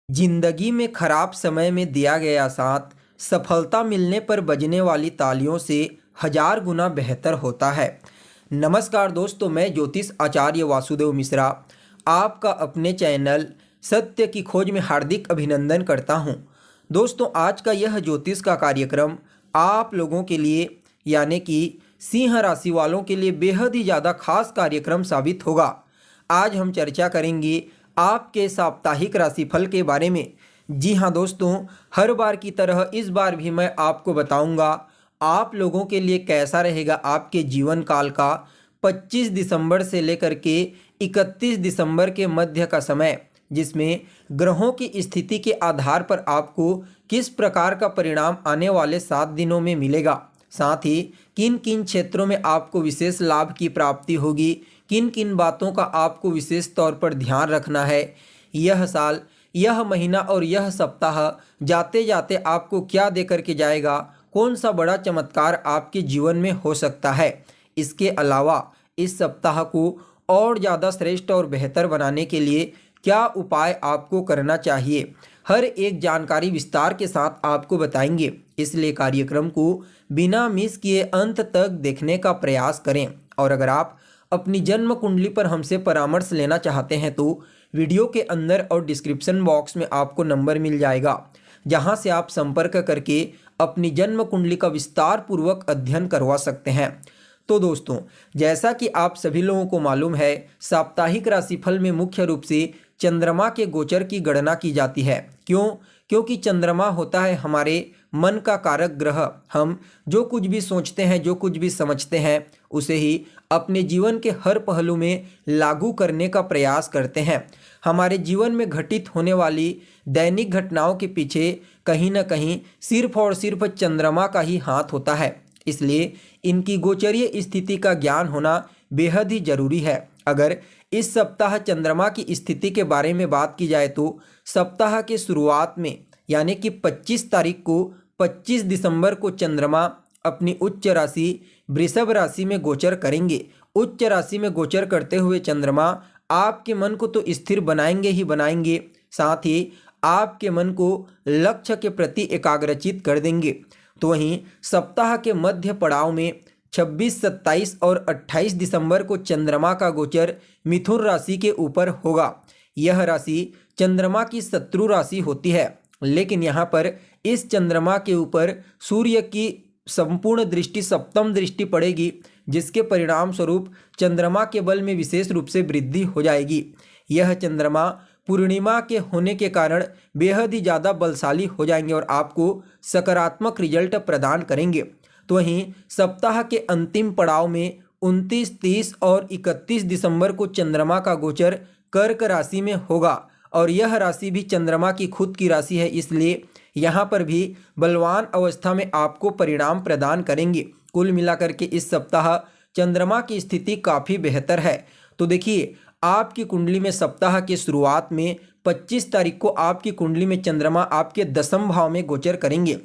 जिंदगी में खराब समय में दिया गया साथ सफलता मिलने पर बजने वाली तालियों से हजार गुना बेहतर होता है। नमस्कार दोस्तों, मैं ज्योतिष आचार्य वासुदेव मिश्रा आपका अपने चैनल सत्य की खोज में हार्दिक अभिनंदन करता हूं। दोस्तों, आज का यह ज्योतिष का कार्यक्रम आप लोगों के लिए यानी कि सिंह राशि वालों के लिए बेहद ही ज़्यादा खास कार्यक्रम साबित होगा। आज हम चर्चा करेंगे आपके साप्ताहिक राशिफल के बारे में। जी हाँ दोस्तों, हर बार की तरह इस बार भी मैं आपको बताऊंगा आप लोगों के लिए कैसा रहेगा आपके जीवन काल का 25 दिसंबर से लेकर के 31 दिसंबर के मध्य का समय, जिसमें ग्रहों की स्थिति के आधार पर आपको किस प्रकार का परिणाम आने वाले 7 दिनों में मिलेगा, साथ ही किन किन क्षेत्रों में आपको विशेष लाभ की प्राप्ति होगी, किन किन बातों का आपको विशेष तौर पर ध्यान रखना है। यह साल, यह महीना और यह सप्ताह जाते जाते आपको क्या देकर के जाएगा, कौन सा बड़ा चमत्कार आपके जीवन में हो सकता है। इसके अलावा इस सप्ताह को और ज़्यादा श्रेष्ठ और बेहतर बनाने के लिए क्या उपाय आपको करना चाहिए, हर एक जानकारी विस्तार के साथ आपको बताएंगे। इसलिए कार्यक्रम को बिना मिस किए अंत तक देखने का प्रयास करें। और अगर आप अपनी जन्म कुंडली पर हमसे परामर्श लेना चाहते हैं तो वीडियो के अंदर और डिस्क्रिप्शन बॉक्स में आपको नंबर मिल जाएगा, जहां से आप संपर्क करके अपनी जन्म कुंडली का विस्तार पूर्वक अध्ययन करवा सकते हैं। तो दोस्तों, जैसा कि आप सभी लोगों को मालूम है, साप्ताहिक राशिफल में मुख्य रूप से चंद्रमा के गोचर की गणना की जाती है। क्योंकि चंद्रमा होता है हमारे मन का कारक ग्रह। हम जो कुछ भी सोचते हैं, जो कुछ भी समझते हैं, उसे ही अपने जीवन के हर पहलू में लागू करने का प्रयास करते हैं। हमारे जीवन में घटित होने वाली दैनिक घटनाओं के पीछे कहीं ना कहीं सिर्फ और सिर्फ चंद्रमा का ही हाथ होता है। इसलिए इनकी गोचरीय स्थिति का ज्ञान होना बेहद ही जरूरी है। अगर इस सप्ताह चंद्रमा की स्थिति के बारे में बात की जाए तो सप्ताह के शुरुआत में यानी कि 25 तारीख को 25 दिसंबर को चंद्रमा अपनी उच्च राशि वृषभ राशि में गोचर करेंगे। उच्च राशि में गोचर करते हुए चंद्रमा आपके मन को तो स्थिर बनाएंगे ही बनाएंगे, साथ ही आपके मन को लक्ष्य के प्रति एकाग्रचित कर देंगे। तो वहीं सप्ताह के मध्य पड़ाव में 26, 27 और 28 दिसंबर को चंद्रमा का गोचर मिथुन राशि के ऊपर होगा। यह राशि चंद्रमा की शत्रु राशि होती है, लेकिन यहाँ पर इस चंद्रमा के ऊपर सूर्य की संपूर्ण दृष्टि, सप्तम दृष्टि पड़ेगी, जिसके परिणाम स्वरूप चंद्रमा के बल में विशेष रूप से वृद्धि हो जाएगी। यह चंद्रमा पूर्णिमा के होने के कारण बेहद ही ज़्यादा बलशाली हो जाएंगे और आपको सकारात्मक रिजल्ट प्रदान करेंगे। तो वहीं सप्ताह के अंतिम पड़ाव में 29, 30 और 31 दिसंबर को चंद्रमा का गोचर कर्क राशि में होगा और यह राशि भी चंद्रमा की खुद की राशि है, इसलिए यहाँ पर भी बलवान अवस्था में आपको परिणाम प्रदान करेंगे। कुल मिलाकर के इस सप्ताह चंद्रमा की स्थिति काफ़ी बेहतर है। तो देखिए, आपकी कुंडली में सप्ताह के शुरुआत में 25 तारीख को आपकी कुंडली में चंद्रमा आपके दसम भाव में गोचर करेंगे।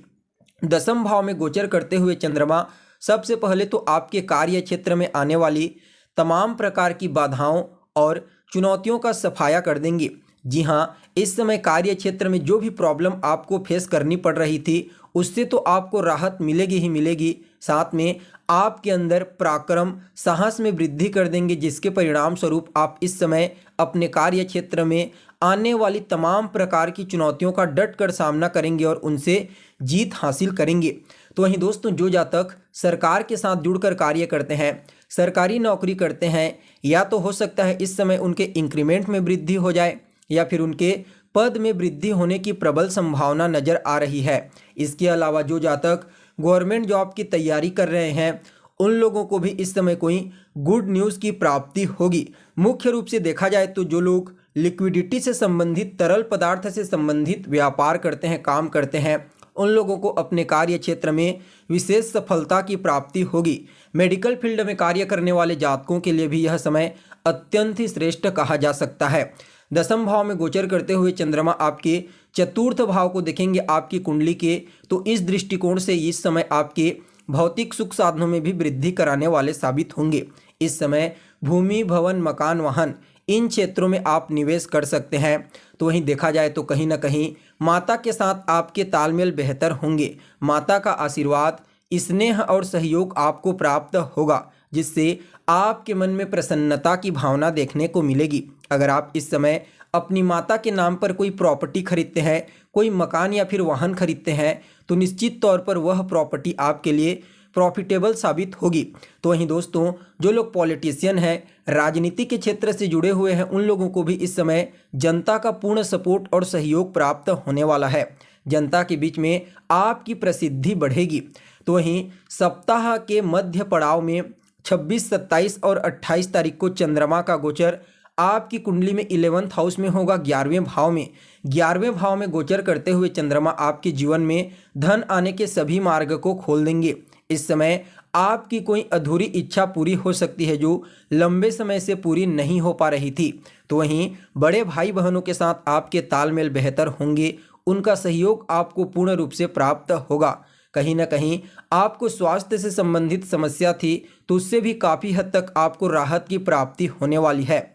दसम भाव में गोचर करते हुए चंद्रमा सबसे पहले तो आपके कार्य क्षेत्र में आने वाली तमाम प्रकार की बाधाओं और चुनौतियों का सफाया कर देंगे। जी हाँ, इस समय कार्य क्षेत्र में जो भी प्रॉब्लम आपको फेस करनी पड़ रही थी, उससे तो आपको राहत मिलेगी ही मिलेगी, साथ में आपके अंदर पराक्रम, साहस में वृद्धि कर देंगे, जिसके परिणाम स्वरूप आप इस समय अपने कार्य क्षेत्र में आने वाली तमाम प्रकार की चुनौतियों का डट कर सामना करेंगे और उनसे जीत हासिल करेंगे। तो वहीं दोस्तों, जो जातक सरकार के साथ जुड़कर कार्य करते हैं, सरकारी नौकरी करते हैं, या तो हो सकता है इस समय उनके इंक्रीमेंट में वृद्धि हो जाए या फिर उनके पद में वृद्धि होने की प्रबल संभावना नजर आ रही है। इसके अलावा जो जातक गवर्नमेंट जॉब की तैयारी कर रहे हैं, उन लोगों को भी इस समय कोई गुड न्यूज़ की प्राप्ति होगी। मुख्य रूप से देखा जाए तो जो लोग लिक्विडिटी से संबंधित, तरल पदार्थ से संबंधित व्यापार करते हैं, काम करते हैं, उन लोगों को अपने कार्य क्षेत्र में विशेष सफलता की प्राप्ति होगी। मेडिकल फील्ड में कार्य करने वाले जातकों के लिए भी यह समय अत्यंत ही श्रेष्ठ कहा जा सकता है। दसम भाव में गोचर करते हुए चंद्रमा आपके चतुर्थ भाव को देखेंगे आपकी कुंडली के, तो इस दृष्टिकोण से इस समय आपके भौतिक सुख साधनों में भी वृद्धि कराने वाले साबित होंगे। इस समय भूमि, भवन, मकान, वाहन इन क्षेत्रों में आप निवेश कर सकते हैं। तो वहीं देखा जाए तो कहीं ना कहीं माता के साथ आपके तालमेल बेहतर होंगे। माता का आशीर्वाद, स्नेह और सहयोग आपको प्राप्त होगा, जिससे आपके मन में प्रसन्नता की भावना देखने को मिलेगी। अगर आप इस समय अपनी माता के नाम पर कोई प्रॉपर्टी खरीदते हैं, कोई मकान या फिर वाहन खरीदते हैं, तो निश्चित तौर पर वह प्रॉपर्टी आपके लिए प्रॉफिटेबल साबित होगी। तो वहीं दोस्तों, जो लोग पॉलिटिशियन हैं, राजनीति के क्षेत्र से जुड़े हुए हैं, उन लोगों को भी इस समय जनता का पूर्ण सपोर्ट और सहयोग प्राप्त होने वाला है। जनता के बीच में आपकी प्रसिद्धि बढ़ेगी। तो वहीं सप्ताह के मध्य पड़ाव में 26, 27 और 28 तारीख को चंद्रमा का गोचर आपकी कुंडली में 11th हाउस में होगा, 11वें भाव में। 11वें भाव में गोचर करते हुए चंद्रमा आपके जीवन में धन आने के सभी मार्ग को खोल देंगे। इस समय आपकी कोई अधूरी इच्छा पूरी हो सकती है जो लंबे समय से पूरी नहीं हो पा रही थी। तो वहीं बड़े भाई बहनों के साथ आपके तालमेल बेहतर होंगे, उनका सहयोग आपको पूर्ण रूप से प्राप्त होगा। कहीं ना कहीं आपको स्वास्थ्य से संबंधित समस्या थी, तो उससे भी काफ़ी हद तक आपको राहत की प्राप्ति होने वाली है।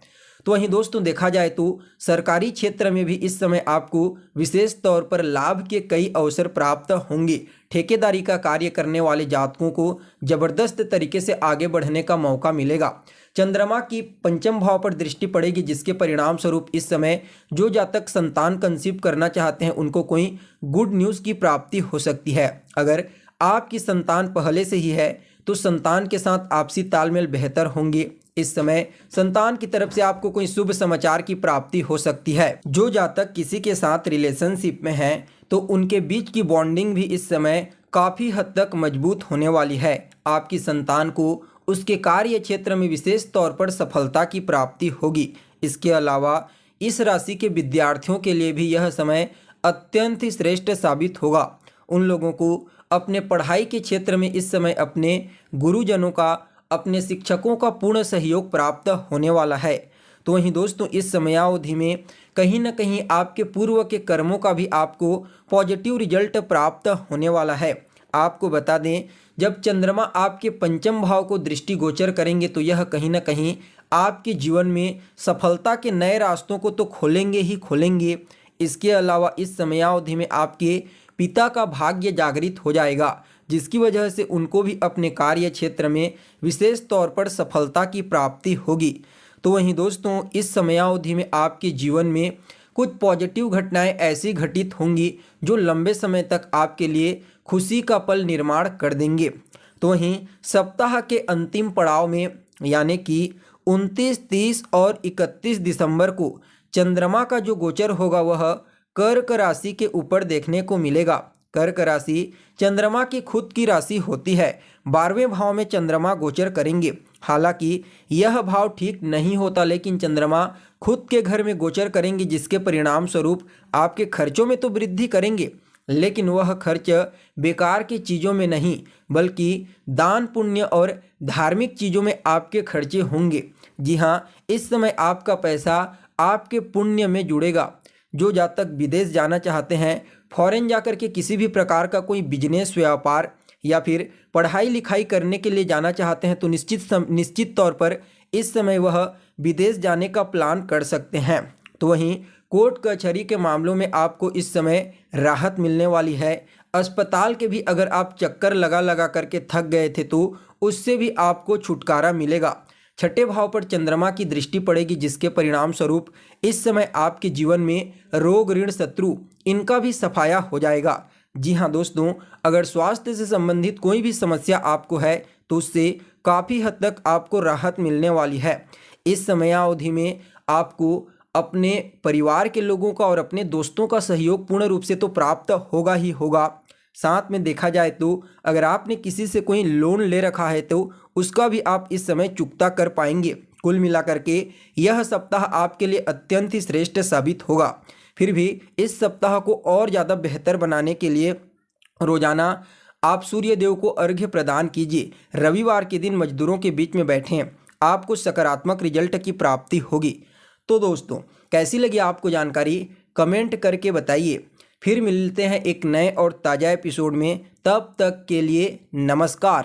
तो वहीं दोस्तों, देखा जाए तो सरकारी क्षेत्र में भी इस समय आपको विशेष तौर पर लाभ के कई अवसर प्राप्त होंगे। ठेकेदारी का कार्य करने वाले जातकों को जबरदस्त तरीके से आगे बढ़ने का मौका मिलेगा। चंद्रमा की पंचम भाव पर दृष्टि पड़ेगी, जिसके परिणाम स्वरूप इस समय जो जातक संतान कंसीव करना चाहते हैं, उनको कोई गुड न्यूज़ की प्राप्ति हो सकती है। अगर आपकी संतान पहले से ही है तो संतान के साथ आपसी तालमेल बेहतर होंगे। इस समय संतान की तरफ से आपको कोई शुभ समाचार की प्राप्ति हो सकती है। जो जातक किसी के साथ रिलेशनशिप में हैं, तो उनके बीच की बॉन्डिंग भी इस समय काफ़ी हद तक मजबूत होने वाली है। आपकी संतान को उसके कार्य क्षेत्र में विशेष तौर पर सफलता की प्राप्ति होगी। इसके अलावा इस राशि के विद्यार्थियों के लिए भी यह समय अत्यंत ही श्रेष्ठ साबित होगा। उन लोगों को अपने पढ़ाई के क्षेत्र में इस समय अपने गुरुजनों का, अपने शिक्षकों का पूर्ण सहयोग प्राप्त होने वाला है। तो वहीं दोस्तों, इस समयावधि में कहीं ना कहीं आपके पूर्व के कर्मों का भी आपको पॉजिटिव रिजल्ट प्राप्त होने वाला है। आपको बता दें, जब चंद्रमा आपके पंचम भाव को दृष्टि गोचर करेंगे, तो यह कहीं ना कहीं आपके जीवन में सफलता के नए रास्तों को तो खोलेंगे ही खोलेंगे। इसके अलावा इस समयावधि में आपके पिता का भाग्य जागृत हो जाएगा, जिसकी वजह से उनको भी अपने कार्य क्षेत्र में विशेष तौर पर सफलता की प्राप्ति होगी। तो वहीं दोस्तों, इस समयावधि में आपके जीवन में कुछ पॉजिटिव घटनाएं ऐसी घटित होंगी जो लंबे समय तक आपके लिए खुशी का पल निर्माण कर देंगे। तो वहीं सप्ताह के अंतिम पड़ाव में यानी कि 29, 30 और 31 दिसंबर को चंद्रमा का जो गोचर होगा वह कर्क राशि के ऊपर देखने को मिलेगा। कर्क राशि चंद्रमा की खुद की राशि होती है। 12वें भाव में चंद्रमा गोचर करेंगे। हालांकि यह भाव ठीक नहीं होता, लेकिन चंद्रमा खुद के घर में गोचर करेंगे, जिसके परिणाम स्वरूप आपके खर्चों में तो वृद्धि करेंगे, लेकिन वह खर्च बेकार की चीज़ों में नहीं, बल्कि दान पुण्य और धार्मिक चीज़ों में आपके खर्चे होंगे। जी हाँ, इस समय आपका पैसा आपके पुण्य में जुड़ेगा। जो जातक विदेश जाना चाहते हैं, फॉरेन जाकर के किसी भी प्रकार का कोई बिजनेस, व्यापार या फिर पढ़ाई लिखाई करने के लिए जाना चाहते हैं, तो निश्चित तौर पर इस समय वह विदेश जाने का प्लान कर सकते हैं। तो वहीं कोर्ट कचहरी के मामलों में आपको इस समय राहत मिलने वाली है। अस्पताल के भी अगर आप चक्कर लगा करके थक गए थे, तो उससे भी आपको छुटकारा मिलेगा। छठे भाव पर चंद्रमा की दृष्टि पड़ेगी, जिसके परिणाम स्वरूप इस समय आपके जीवन में रोग, ऋण, शत्रु इनका भी सफाया हो जाएगा। जी हाँ दोस्तों, अगर स्वास्थ्य से संबंधित कोई भी समस्या आपको है, तो उससे काफ़ी हद तक आपको राहत मिलने वाली है। इस समयावधि में आपको अपने परिवार के लोगों का और अपने दोस्तों का सहयोग पूर्ण रूप से तो प्राप्त होगा ही होगा। साथ में देखा जाए तो अगर आपने किसी से कोई लोन ले रखा है, तो उसका भी आप इस समय चुकता कर पाएंगे। कुल मिलाकर के यह सप्ताह आपके लिए अत्यंत ही श्रेष्ठ साबित होगा। फिर भी इस सप्ताह को और ज़्यादा बेहतर बनाने के लिए रोजाना आप सूर्य देव को अर्घ्य प्रदान कीजिए। रविवार के दिन मजदूरों के बीच में बैठें, आपको सकारात्मक रिजल्ट की प्राप्ति होगी। तो दोस्तों, कैसी लगी आपको जानकारी, कमेंट करके बताइए। फिर मिलते हैं एक नए और ताज़ा एपिसोड में। तब तक के लिए नमस्कार।